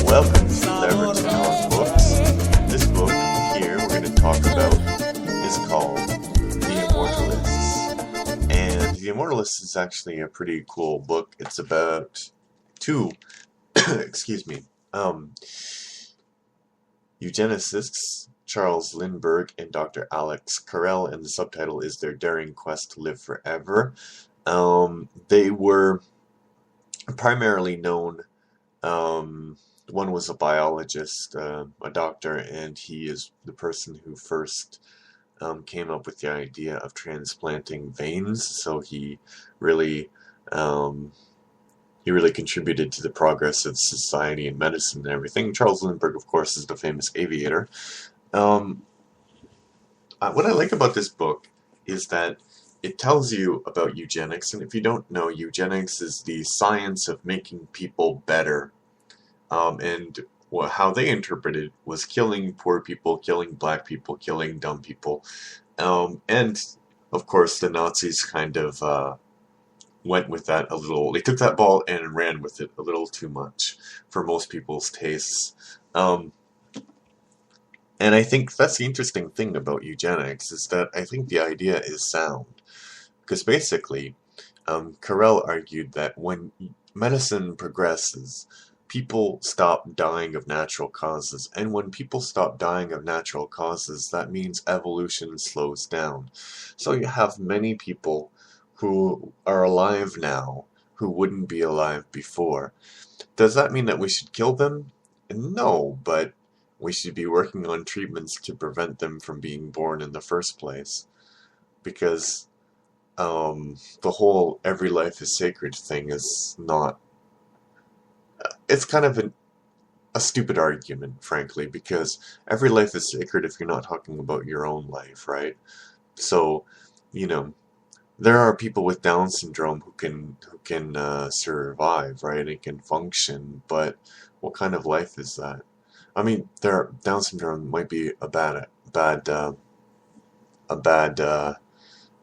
Welcome to Leverage Talent Books. This book here we're going to talk about is called The Immortalists. And The Immortalists is actually a pretty cool book. It's about two, eugenicists, Charles Lindbergh and Dr. Alexis Carrel, and the subtitle is Their Daring Quest to Live Forever. They were primarily known, one was a biologist, a doctor, and he is the person who first came up with the idea of transplanting veins, so he really contributed to the progress of society and medicine and everything. Charles Lindbergh, of course, is the famous aviator. What I like about this book is that it tells you about eugenics, and if you don't know, eugenics is the science of making people better. And how they interpreted was killing poor people, killing black people, killing dumb people. And, of course, the Nazis kind of went with that a little. They took that ball and ran with it a little too much for most people's tastes. And I think that's the interesting thing about eugenics, is that I think the idea is sound. Because basically, Carrel argued that when medicine progresses, people stop dying of natural causes. And when people stop dying of natural causes, that means evolution slows down. So you have many people who are alive now who wouldn't be alive before. Does that mean that we should kill them? No, but we should be working on treatments to prevent them from being born in the first place. Because the whole every life is sacred thing is not... It's kind of a stupid argument, frankly, because every life is sacred if you're not talking about your own life, right? So, there are people with Down syndrome who can survive, right, and can function, but what kind of life is that? I mean, Down syndrome might be a bad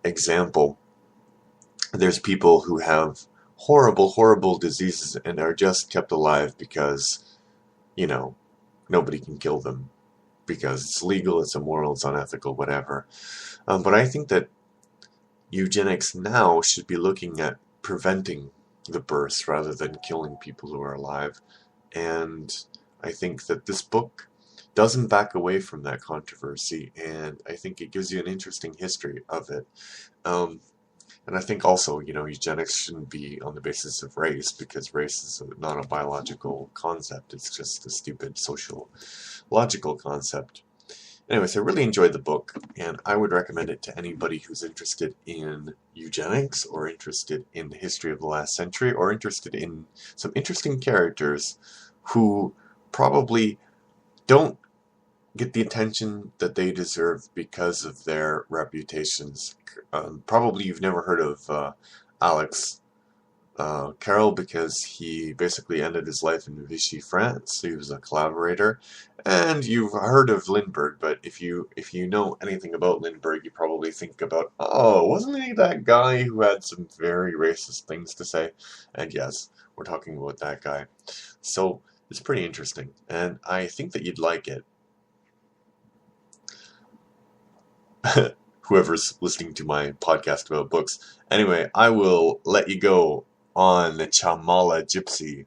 example. There's people who have horrible diseases and are just kept alive because, nobody can kill them because it's legal, it's immoral, it's unethical, whatever. But I think that eugenics now should be looking at preventing the births rather than killing people who are alive. And I think that this book doesn't back away from that controversy, and I think it gives you an interesting history of it. And I think also, eugenics shouldn't be on the basis of race, because race is not a biological concept. It's just a stupid social, logical concept. Anyways, I really enjoyed the book, and I would recommend it to anybody who's interested in eugenics, or interested in the history of the last century, or interested in some interesting characters who probably don't get the attention that they deserve because of their reputations. Probably you've never heard of Alexis Carrel, because he basically ended his life in Vichy, France. He was a collaborator. And you've heard of Lindbergh, but if you know anything about Lindbergh, you probably think about, oh, wasn't he that guy who had some very racist things to say? And yes, we're talking about that guy. So it's pretty interesting, and I think that you'd like it. Whoever's listening to my podcast about books. Anyway, I will let you go on the Chamala Gypsy.